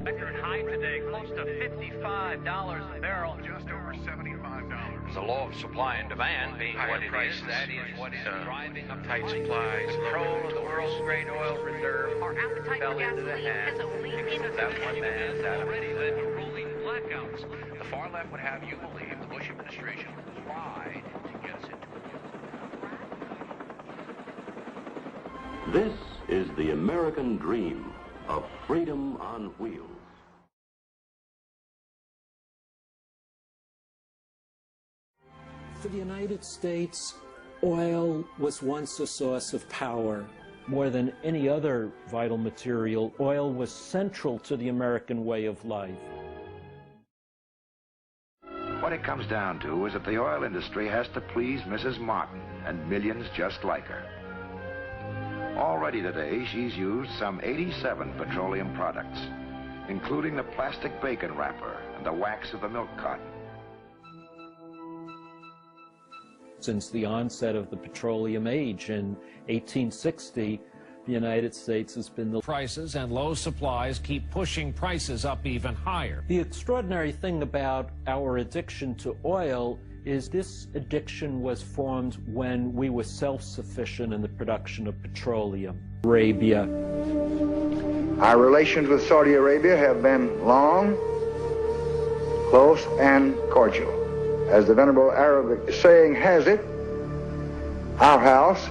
Record high today, close to $55 a barrel. Just over $75. The law of supply and demand being Higher what it prices, is, that is what is driving up tight supplies, control of the world's great oil reserve. Our appetite fell for into the gasoline hand. has only Because that one man has already led to rolling blackouts. The far left would have you believe the Bush administration tried to get us into it. This is the American dream of freedom on wheels. For the United States, oil was once a source of power. More than any other vital material, oil was central to the American way of life. What it comes down to is that the oil industry has to please Mrs. Martin and millions just like her. Already today, she's used some 87 petroleum products, including the plastic bacon wrapper and the wax of the milk carton. Since the onset of the petroleum age in 1860, the United States has been the prices and low supplies keep pushing prices up even higher. The extraordinary thing about our addiction to oil is this addiction was formed when we were self-sufficient in the production of petroleum. Arabia. Our relations with Saudi Arabia have been long, close, and cordial. As the venerable Arabic saying has it, our house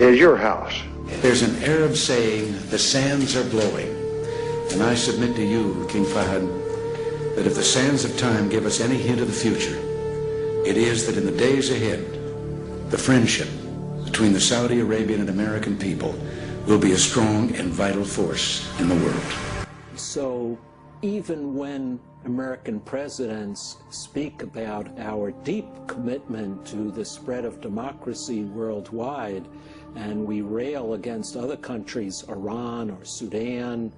is your house. There's an Arab saying, the sands are blowing. And I submit to you, King Fahd, that if the sands of time give us any hint of the future, it is that in the days ahead, the friendship between the Saudi Arabian and American people will be a strong and vital force in the world. So even when American presidents speak about our deep commitment to the spread of democracy worldwide, and we rail against other countries, Iran or Sudan,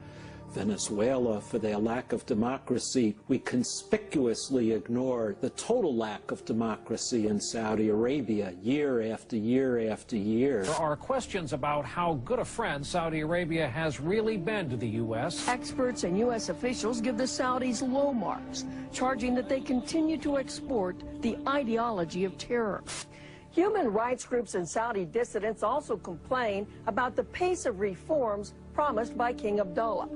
Venezuela, for their lack of democracy, we conspicuously ignore the total lack of democracy in Saudi Arabia year after year after year. There are questions about how good a friend Saudi Arabia has really been to the U.S. Experts and U.S. officials give the Saudis low marks, charging that they continue to export the ideology of terror. Human rights groups and Saudi dissidents also complain about the pace of reforms promised by King Abdullah.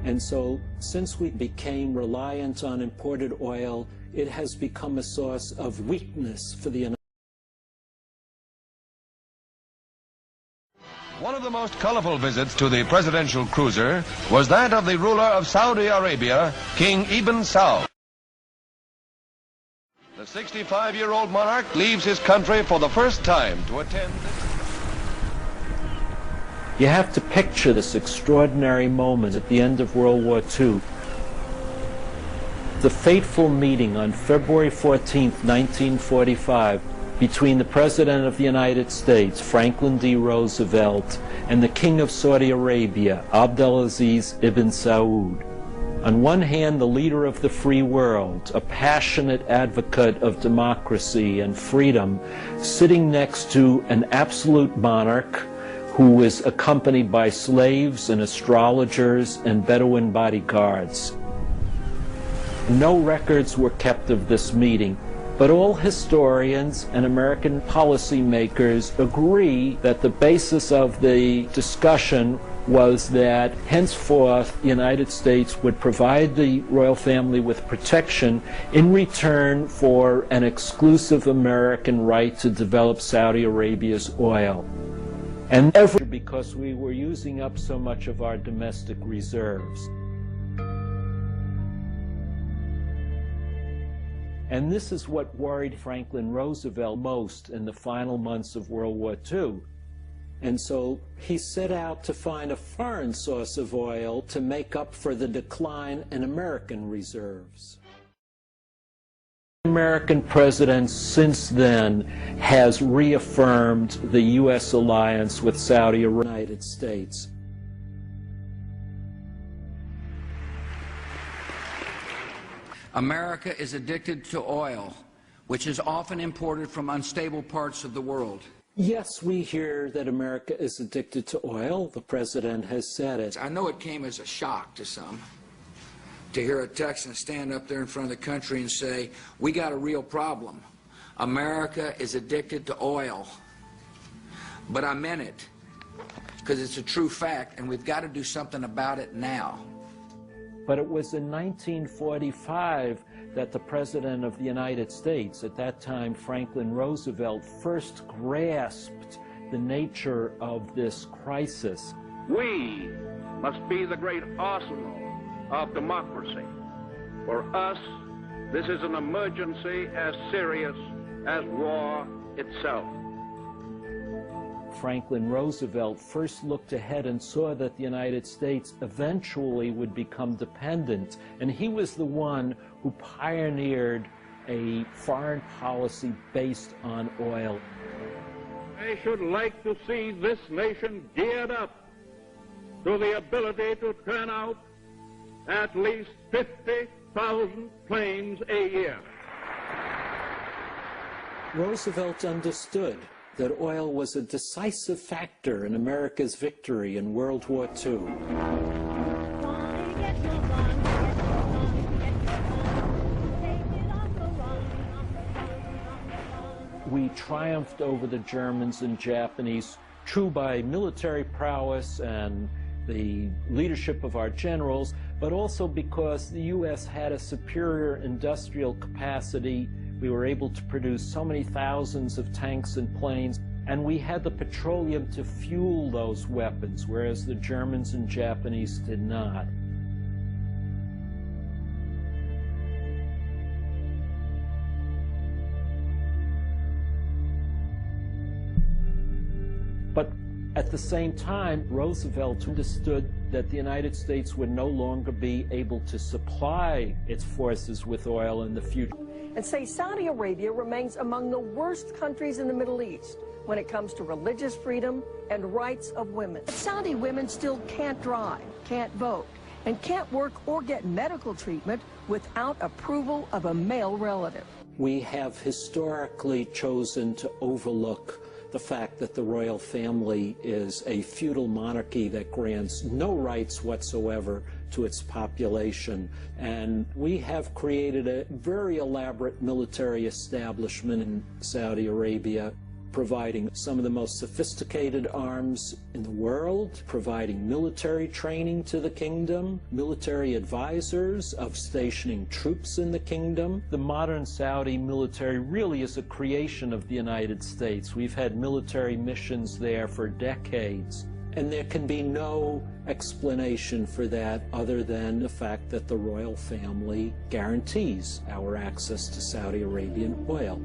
And so, since we became reliant on imported oil, it has become a source of weakness for the United States. One of the most colorful visits to the presidential cruiser was that of the ruler of Saudi Arabia, King Ibn Saud. The 65-year-old monarch leaves his country for the first time to attend this. You have to picture this extraordinary moment at the end of World War II. The fateful meeting on February 14, 1945, between the President of the United States, Franklin D. Roosevelt, and the King of Saudi Arabia, Abdul'Aziz ibn Saud. On one hand, the leader of the free world, a passionate advocate of democracy and freedom, sitting next to an absolute monarch who is accompanied by slaves and astrologers and Bedouin bodyguards. No records were kept of this meeting, but all historians and American policymakers agree that the basis of the discussion was that henceforth the United States would provide the royal family with protection in return for an exclusive American right to develop Saudi Arabia's oil. And because we were using up so much of our domestic reserves. And this is what worried Franklin Roosevelt most in the final months of World War II. And so he set out to find a foreign source of oil to make up for the decline in American reserves. American president since then has reaffirmed the U.S. alliance with Saudi Arabia and the United States. America is addicted to oil, which is often imported from unstable parts of the world. Yes, we hear that America is addicted to oil. The president has said it. I know it came as a shock to some to hear a Texan stand up there in front of the country and say, we got a real problem. America is addicted to oil. But I meant it, because it's a true fact, and we've got to do something about it now. But it was in 1945 that the President of the United States, at that time Franklin Roosevelt, first grasped the nature of this crisis. We must be the great arsenal of democracy. For us, this is an emergency as serious as war itself. Franklin Roosevelt first looked ahead and saw that the United States eventually would become dependent, and he was the one who pioneered a foreign policy based on oil. I should like to see this nation geared up to the ability to turn out at least 50,000 planes a year. Roosevelt understood that oil was a decisive factor in America's victory in World War II. We triumphed over the Germans and Japanese, true by military prowess and the leadership of our generals, but also because the U.S. had a superior industrial capacity. We were able to produce so many thousands of tanks and planes, and we had the petroleum to fuel those weapons, whereas the Germans and Japanese did not. But at the same time, Roosevelt understood that the United States would no longer be able to supply its forces with oil in the future. And say Saudi Arabia remains among the worst countries in the Middle East when it comes to religious freedom and rights of women. Saudi women still can't drive, can't vote, and can't work or get medical treatment without approval of a male relative. We have historically chosen to overlook the fact that the royal family is a feudal monarchy that grants no rights whatsoever to its population. And we have created a very elaborate military establishment in Saudi Arabia, providing some of the most sophisticated arms in the world, providing military training to the kingdom, military advisors of stationing troops in the kingdom. The modern Saudi military really is a creation of the United States. We've had military missions there for decades. And there can be no explanation for that other than the fact that the royal family guarantees our access to Saudi Arabian oil.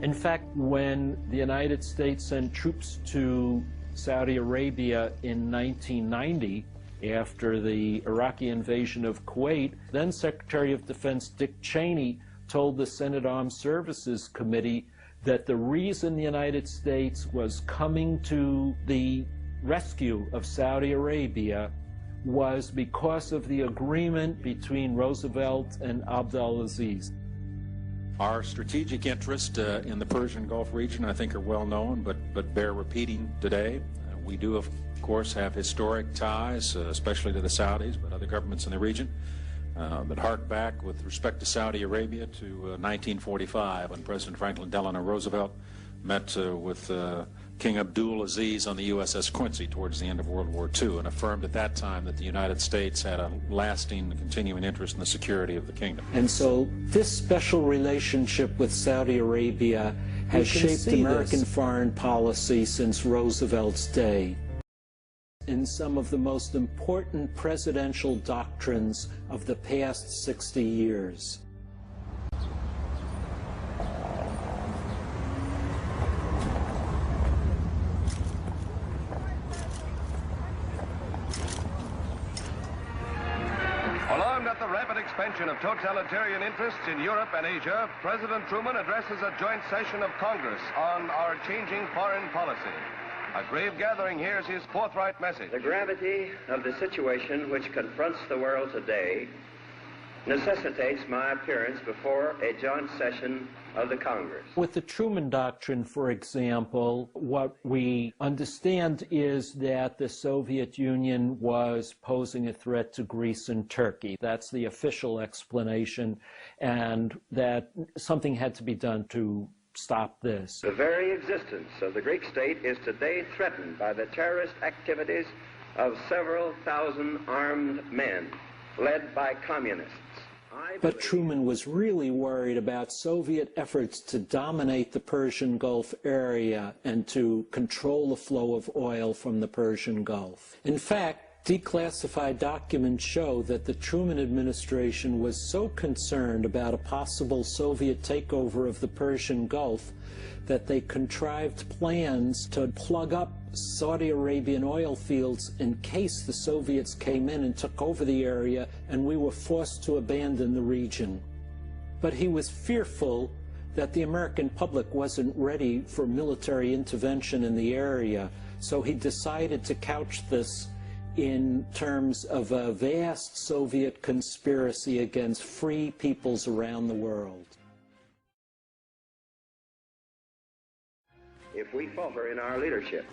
In fact, when the United States sent troops to Saudi Arabia in 1990, after the Iraqi invasion of Kuwait, then Secretary of Defense Dick Cheney told the Senate Armed Services Committee that the reason the United States was coming to the rescue of Saudi Arabia was because of the agreement between Roosevelt and Abdulaziz. Our strategic interest in the Persian Gulf region, I think, are well known, but bear repeating today. We do, of course, have historic ties, especially to the Saudis, but other governments in the region, that hark back with respect to Saudi Arabia to 1945, when President Franklin Delano Roosevelt met with King Abdulaziz on the USS Quincy towards the end of World War II, and affirmed at that time that the United States had a lasting and continuing interest in the security of the kingdom. And so this special relationship with Saudi Arabia has shaped American foreign policy since Roosevelt's day. In some of the most important presidential doctrines of the past 60 years. Alarmed at the rapid expansion of totalitarian interests in Europe and Asia, President Truman addresses a joint session of Congress on our changing foreign policy. A grave gathering hears his forthright message. The gravity of the situation which confronts the world today necessitates my appearance before a joint session of the Congress. With the Truman Doctrine, for example, what we understand is that the Soviet Union was posing a threat to Greece and Turkey. That's the official explanation, and that something had to be done to stop this. The very existence of the Greek state is today threatened by the terrorist activities of several thousand armed men led by communists. But Truman was really worried about Soviet efforts to dominate the Persian Gulf area and to control the flow of oil from the Persian Gulf. In fact, declassified documents show that the Truman administration was so concerned about a possible Soviet takeover of the Persian Gulf that they contrived plans to plug up Saudi Arabian oil fields in case the Soviets came in and took over the area and we were forced to abandon the region. But he was fearful that the American public wasn't ready for military intervention in the area, so he decided to couch this in terms of a vast Soviet conspiracy against free peoples around the world. If we falter in our leadership,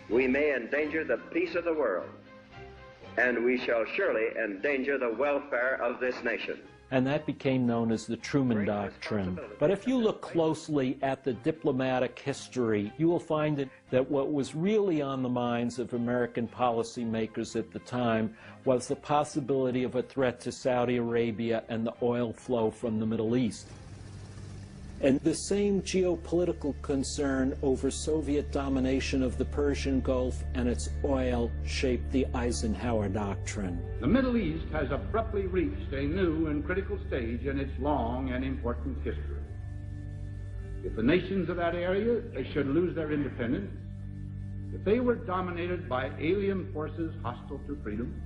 we may endanger the peace of the world, and we shall surely endanger the welfare of this nation. And that became known as the Truman Doctrine. But if you look closely at the diplomatic history, you will find that what was really on the minds of American policymakers at the time was the possibility of a threat to Saudi Arabia and the oil flow from the Middle East. And the same geopolitical concern over Soviet domination of the Persian Gulf and its oil shaped the Eisenhower Doctrine. The Middle East has abruptly reached a new and critical stage in its long and important history. If the nations of that area should lose their independence, if they were dominated by alien forces hostile to freedom,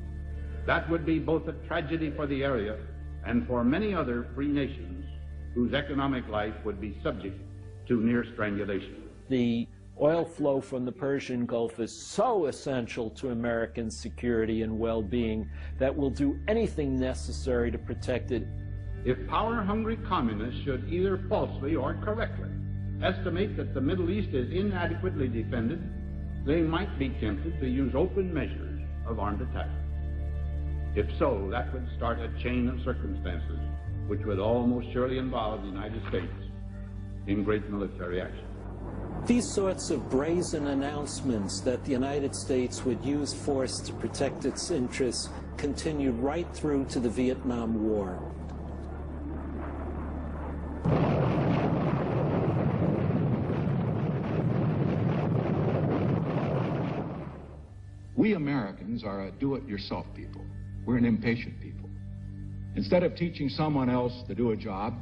that would be both a tragedy for the area and for many other free nations whose economic life would be subject to near strangulation. The oil flow from the Persian Gulf is so essential to American security and well-being that we'll do anything necessary to protect it. If power-hungry communists should either falsely or correctly estimate that the Middle East is inadequately defended, they might be tempted to use open measures of armed attack. If so, that would start a chain of circumstances which would almost surely involve the United States in great military action. These sorts of brazen announcements that the United States would use force to protect its interests continued right through to the Vietnam War. We Americans are a do-it-yourself people. We're an impatient people. Instead of teaching someone else to do a job,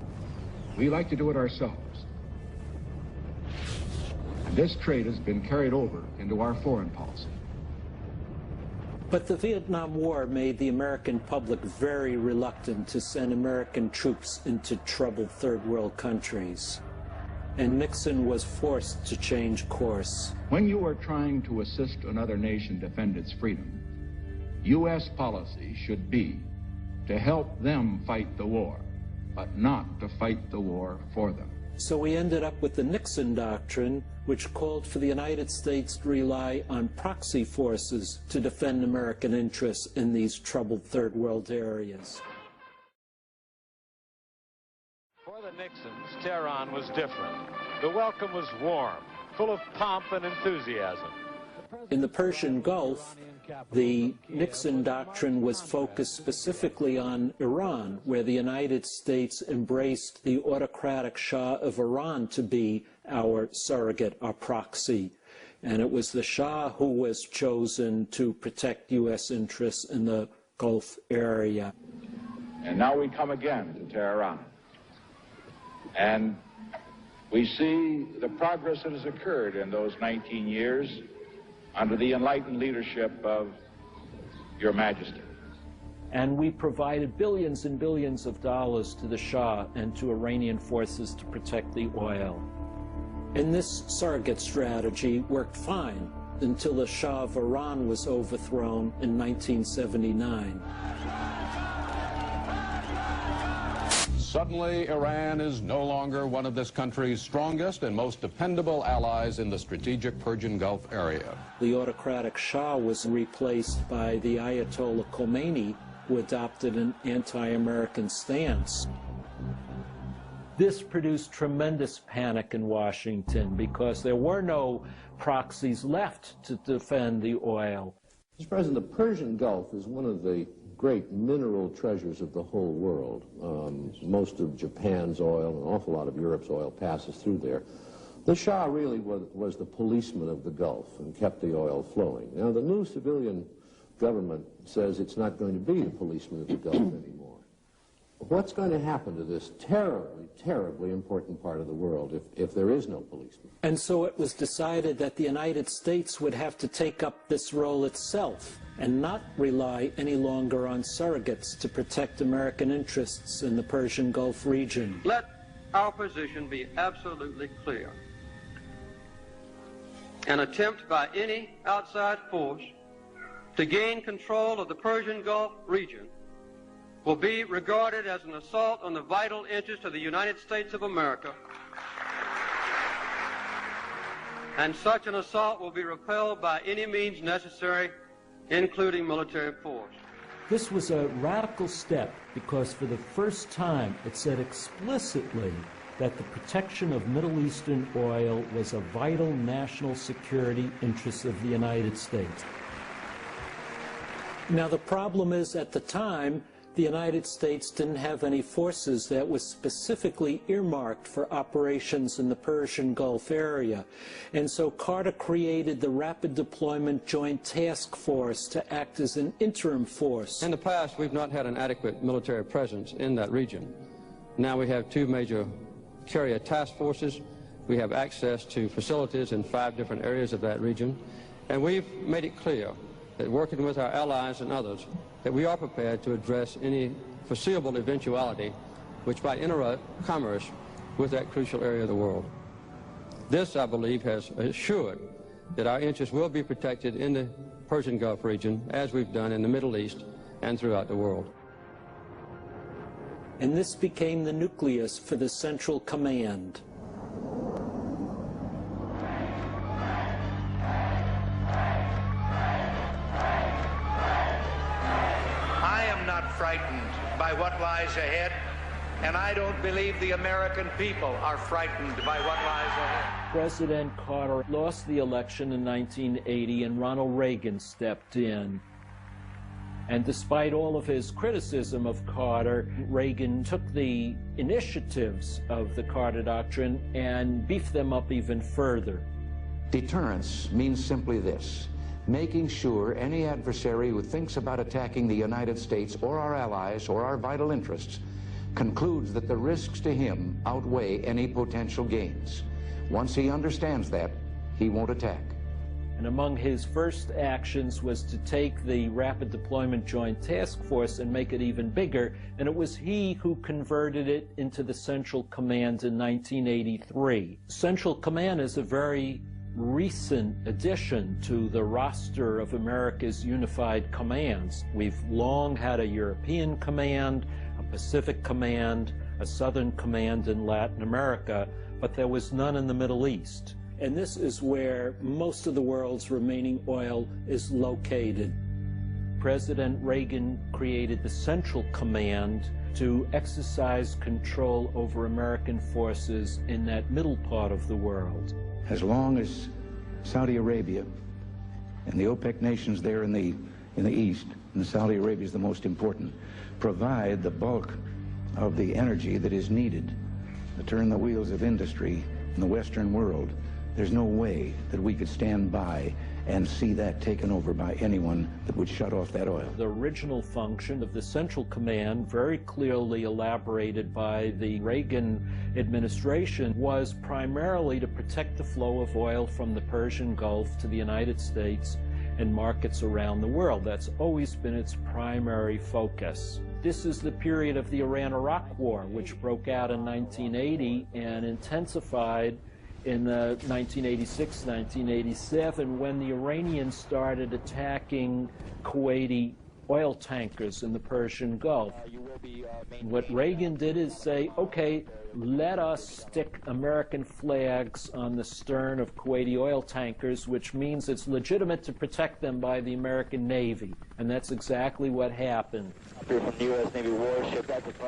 we like to do it ourselves. And this trait has been carried over into our foreign policy. But the Vietnam War made the American public very reluctant to send American troops into troubled third world countries. And Nixon was forced to change course. When you are trying to assist another nation defend its freedom, U.S. policy should be to help them fight the war, but not to fight the war for them. So we ended up with the Nixon Doctrine, which called for the United States to rely on proxy forces to defend American interests in these troubled third world areas. For the Nixons, Tehran was different. The welcome was warm, full of pomp and enthusiasm. In the Persian Gulf, the Nixon Doctrine was focused specifically on Iran, where the United States embraced the autocratic Shah of Iran to be our surrogate, our proxy. And it was the Shah who was chosen to protect U.S. interests in the Gulf area. And now we come again to Tehran. And we see the progress that has occurred in those 19 years under the enlightened leadership of Your Majesty. And we provided billions and billions of dollars to the Shah and to Iranian forces to protect the oil. And this surrogate strategy worked fine until the Shah of Iran was overthrown in 1979. Suddenly, Iran is no longer one of this country's strongest and most dependable allies in the strategic Persian Gulf area. The autocratic Shah was replaced by the Ayatollah Khomeini, who adopted an anti-American stance. This produced tremendous panic in Washington because there were no proxies left to defend the oil. Mr. President, the Persian Gulf is one of the great mineral treasures of the whole world. Most of Japan's oil, an awful lot of Europe's oil passes through there. The Shah really was the policeman of the Gulf and kept the oil flowing. Now, the new civilian government says it's not going to be the policeman of the Gulf anymore. What's going to happen to this terribly, terribly important part of the world if there is no policeman? And so it was decided that the United States would have to take up this role itself and not rely any longer on surrogates to protect American interests in the Persian Gulf region. Let our position be absolutely clear. An attempt by any outside force to gain control of the Persian Gulf region will be regarded as an assault on the vital interests of the United States of America, and such an assault will be repelled by any means necessary, including military force. This was a radical step because for the first time it said explicitly that the protection of Middle Eastern oil was a vital national security interest of the United States. Now the problem is, at the time, the United States didn't have any forces that was specifically earmarked for operations in the Persian Gulf area. And so Carter created the Rapid Deployment Joint Task Force to act as an interim force. In the past, we've not had an adequate military presence in that region. Now we have two major carrier task forces. We have access to facilities in 5 different areas of that region. And we've made it clear that working with our allies and others, that we are prepared to address any foreseeable eventuality which might interrupt commerce with that crucial area of the world. This, I believe, has assured that our interests will be protected in the Persian Gulf region, as we've done in the Middle East and throughout the world. And this became the nucleus for the Central Command. Frightened by what lies ahead, and I don't believe the American people are frightened by what lies ahead. President Carter lost the election in 1980 and Ronald Reagan stepped in. And despite all of his criticism of Carter, Reagan took the initiatives of the Carter Doctrine and beefed them up even further. Deterrence means simply this: making sure any adversary who thinks about attacking the United States or our allies or our vital interests concludes that the risks to him outweigh any potential gains. Once he understands that, he won't attack. And among his first actions was to take the Rapid Deployment Joint Task Force and make it even bigger, and it was he who converted it into the Central Command in 1983. Central Command is a very recent addition to the roster of America's unified commands. We've long had a European command, a Pacific command, a Southern command in Latin America, but there was none in the Middle East. And this is where most of the world's remaining oil is located. President Reagan created the Central Command to exercise control over American forces in that middle part of the world. As long as Saudi Arabia and the OPEC nations there in the east, and Saudi Arabia is the most important, provide the bulk of the energy that is needed to turn the wheels of industry in the Western world, there's no way that we could stand by and see that taken over by anyone that would shut off that oil. The original function of the Central Command, very clearly elaborated by the Reagan administration, was primarily to protect the flow of oil from the Persian Gulf to the United States and markets around the world. That's always been its primary focus. This is the period of the Iran-Iraq War, which broke out in 1980 and intensified in 1986, 1987, when the Iranians started attacking Kuwaiti oil tankers in the Persian Gulf. What Reagan did is say, okay, let us stick American flags on the stern of Kuwaiti oil tankers, which means it's legitimate to protect them by the American Navy. And that's exactly what happened.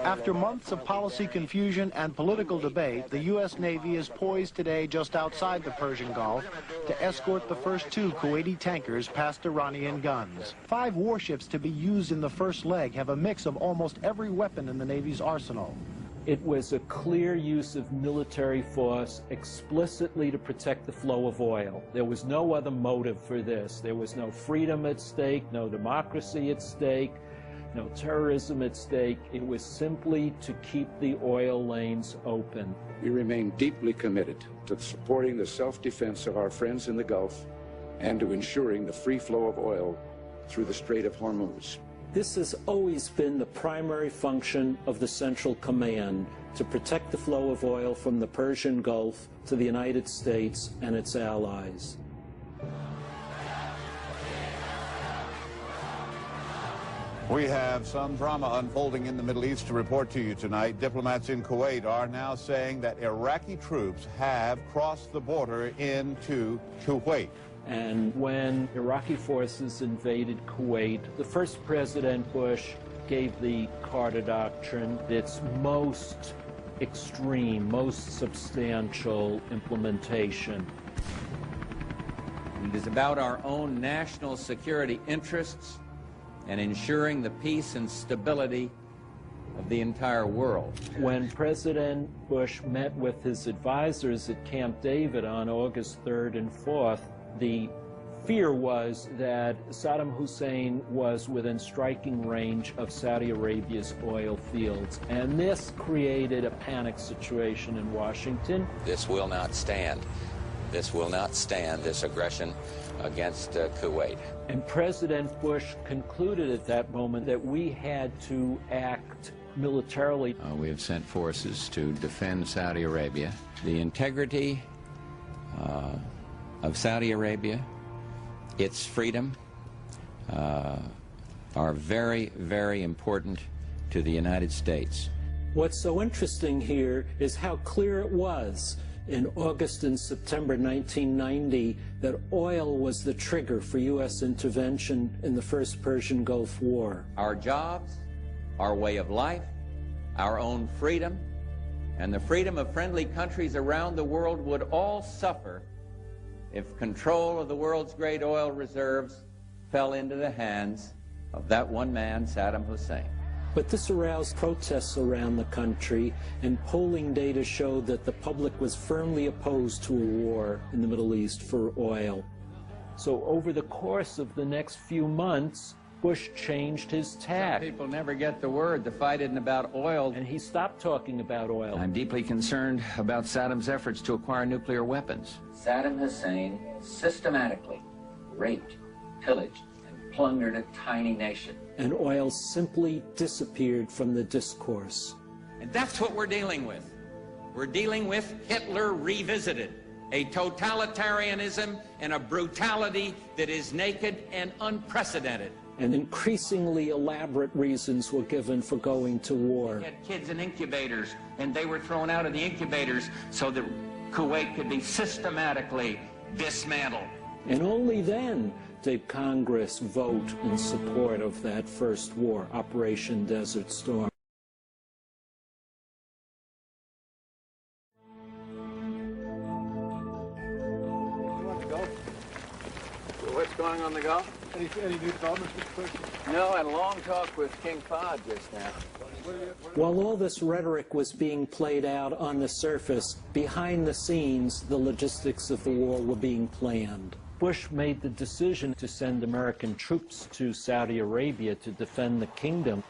After months of policy confusion and political debate, the U.S. Navy is poised today just outside the Persian Gulf to escort the first 2 Kuwaiti tankers past Iranian guns. 5 warships to be used in the first leg have a mix of almost every weapon in the Navy's arsenal. It was a clear use of military force explicitly to protect the flow of oil. There was no other motive for this. There was no freedom at stake, no democracy at stake, no terrorism at stake. It was simply to keep the oil lanes open. We remain deeply committed to supporting the self-defense of our friends in the Gulf and to ensuring the free flow of oil through the Strait of Hormuz. This has always been the primary function of the Central Command, to protect the flow of oil from the Persian Gulf to the United States and its allies. We have some drama unfolding in the Middle East to report to you tonight. Diplomats in Kuwait are now saying that Iraqi troops have crossed the border into Kuwait. And when Iraqi forces invaded Kuwait, the first President Bush gave the Carter Doctrine its most extreme, most substantial implementation. It is about our own national security interests and ensuring the peace and stability of the entire world. When President Bush met with his advisors at Camp David on August 3rd and 4th, the fear was that Saddam Hussein was within striking range of Saudi Arabia's oil fields, and this created a panic situation in Washington. This will not stand. This will not stand, this aggression against Kuwait. And President Bush concluded at that moment that we had to act militarily. We have sent forces to defend Saudi Arabia. The integrity of Saudi Arabia, its freedom, are very, very important to the United States. What's so interesting here is how clear it was in August and September 1990 that oil was the trigger for U.S. intervention in the first Persian Gulf War. Our jobs, our way of life, our own freedom, and the freedom of friendly countries around the world would all suffer if control of the world's great oil reserves fell into the hands of that one man, Saddam Hussein. But this aroused protests around the country, and polling data showed that the public was firmly opposed to a war in the Middle East for oil. So over the course of the next few months, Bush changed his tack. Some people never get the word. The fight isn't about oil. And he stopped talking about oil. I'm deeply concerned about Saddam's efforts to acquire nuclear weapons. Saddam Hussein systematically raped, pillaged, and plundered a tiny nation. And oil simply disappeared from the discourse. And that's what we're dealing with. We're dealing with Hitler revisited, a totalitarianism and a brutality that is naked and unprecedented. And increasingly elaborate reasons were given for going to war. We had kids in incubators, and they were thrown out of the incubators so that Kuwait could be systematically dismantled. And only then did Congress vote in support of that first war, Operation Desert Storm. What's going on in the Gulf? Any new developments, Mr. President? No, I had a long talk with King Fahd just now. While all this rhetoric was being played out on the surface, behind the scenes, the logistics of the war were being planned. Bush made the decision to send American troops to Saudi Arabia to defend the kingdom.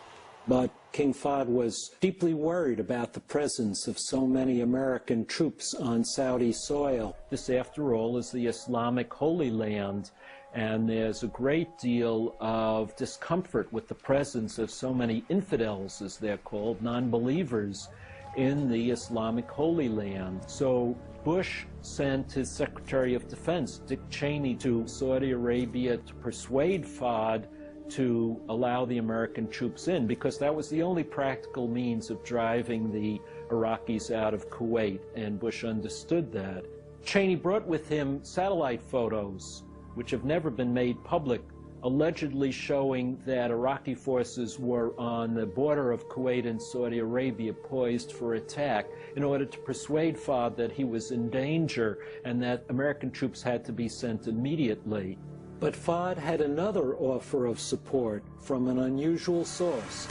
But King Fahd was deeply worried about the presence of so many American troops on Saudi soil. This, after all, is the Islamic Holy Land, and there's a great deal of discomfort with the presence of so many infidels, as they're called, non-believers, in the Islamic Holy Land. So Bush sent his Secretary of Defense, Dick Cheney, to Saudi Arabia to persuade Fahd to allow the American troops in, because that was the only practical means of driving the Iraqis out of Kuwait, and Bush understood that. Cheney brought with him satellite photos, which have never been made public, allegedly showing that Iraqi forces were on the border of Kuwait and Saudi Arabia poised for attack, in order to persuade Fahd that he was in danger and that American troops had to be sent immediately. But Fahd had another offer of support from an unusual source.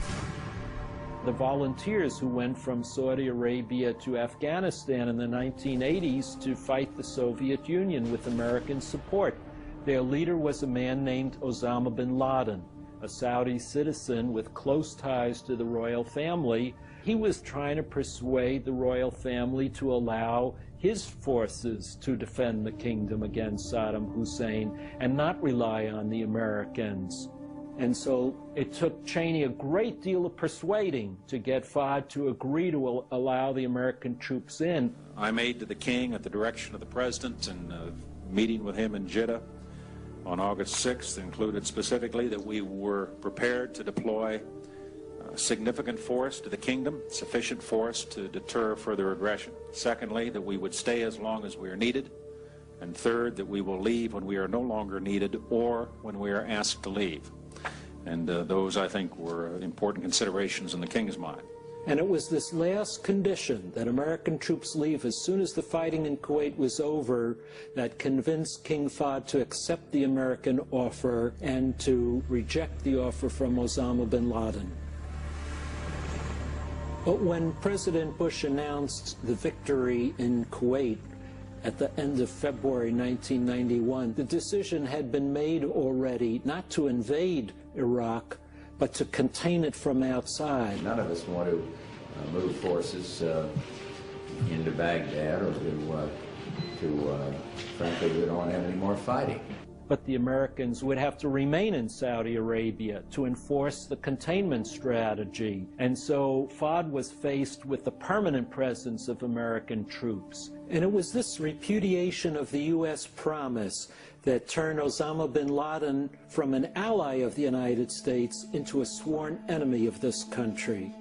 The volunteers who went from Saudi Arabia to Afghanistan in the 1980s to fight the Soviet Union with American support. Their leader was a man named Osama bin Laden, a Saudi citizen with close ties to the royal family. He was trying to persuade the royal family to allow his forces to defend the kingdom against Saddam Hussein and not rely on the Americans. And so it took Cheney a great deal of persuading to get Fahd to agree to allow the American troops in. I made to the king at the direction of the president, and meeting with him in Jeddah on August 6th included specifically that we were prepared to deploy significant force to the kingdom, sufficient force to deter further aggression. Secondly, that we would stay as long as we are needed. And third, that we will leave when we are no longer needed or when we are asked to leave. And those, I think, were important considerations in the king's mind. And it was this last condition, that American troops leave as soon as the fighting in Kuwait was over, that convinced King Fahd to accept the American offer and to reject the offer from Osama bin Laden. But when President Bush announced the victory in Kuwait at the end of February 1991, the decision had been made already not to invade Iraq, but to contain it from outside. None of us want to move forces into Baghdad, or frankly, we don't want to have any more fighting. But the Americans would have to remain in Saudi Arabia to enforce the containment strategy. And so Fahd was faced with the permanent presence of American troops. And it was this repudiation of the U.S. promise that turned Osama bin Laden from an ally of the United States into a sworn enemy of this country.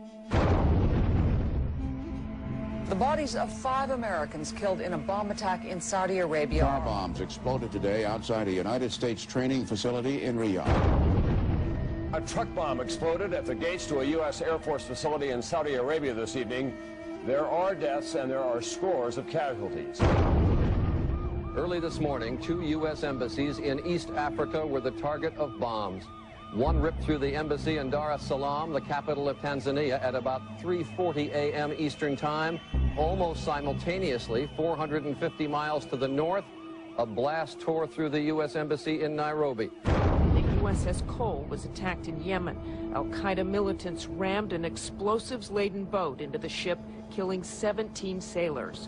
The bodies of 5 Americans killed in a bomb attack in Saudi Arabia. Car bombs exploded today outside a United States training facility in Riyadh. A truck bomb exploded at the gates to a U.S. Air Force facility in Saudi Arabia this evening. There are deaths and there are scores of casualties. Early this morning, 2 U.S. embassies in East Africa were the target of bombs. One ripped through the embassy in Dar es Salaam, the capital of Tanzania, at about 3:40 a.m. Eastern Time. Almost simultaneously, 450 miles to the north, a blast tore through the U.S. Embassy in Nairobi. The USS Cole was attacked in Yemen. Al-Qaeda militants rammed an explosives-laden boat into the ship, killing 17 sailors.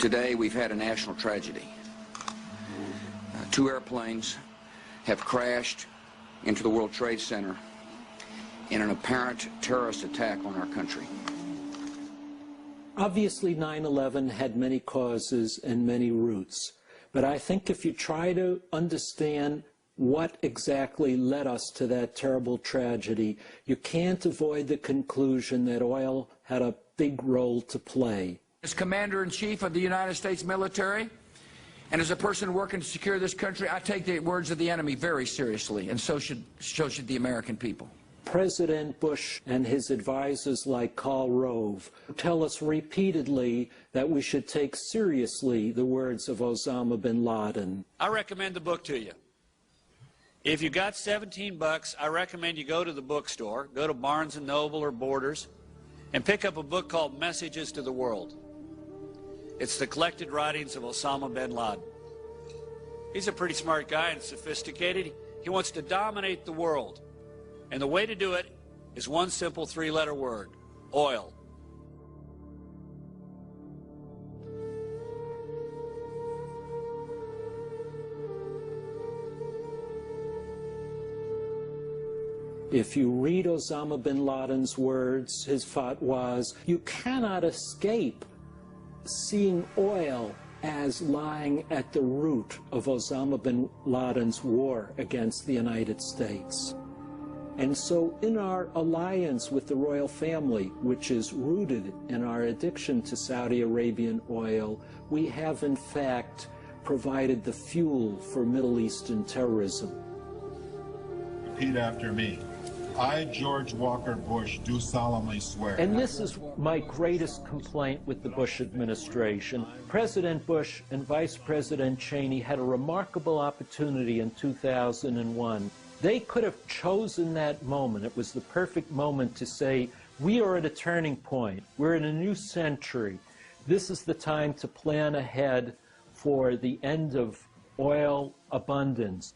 Today, we've had a national tragedy. 2 airplanes have crashed into the World Trade Center in an apparent terrorist attack on our country. Obviously, 9/11 had many causes and many roots. But I think if you try to understand what exactly led us to that terrible tragedy, you can't avoid the conclusion that oil had a big role to play. As Commander-in-Chief of the United States military, and as a person working to secure this country, I take the words of the enemy very seriously, and so should the American people. President Bush and his advisors like Karl Rove tell us repeatedly that we should take seriously the words of Osama bin Laden. I recommend the book to you. If you got $17, I recommend you go to the bookstore, go to Barnes & Noble or Borders, and pick up a book called Messages to the World. It's the collected writings of Osama bin Laden. He's a pretty smart guy and sophisticated. He wants to dominate the world. And the way to do it is one simple 3-letter word: oil. If you read Osama bin Laden's words, his fatwas, you cannot escape seeing oil as lying at the root of Osama bin Laden's war against the United States. And so in our alliance with the royal family, which is rooted in our addiction to Saudi Arabian oil, we have in fact provided the fuel for Middle Eastern terrorism. Repeat after me. I, George Walker Bush, do solemnly swear. And this is my greatest complaint with the Bush administration. President Bush and Vice President Cheney had a remarkable opportunity in 2001. They could have chosen that moment. It was the perfect moment to say, we are at a turning point. We're in a new century. This is the time to plan ahead for the end of oil abundance.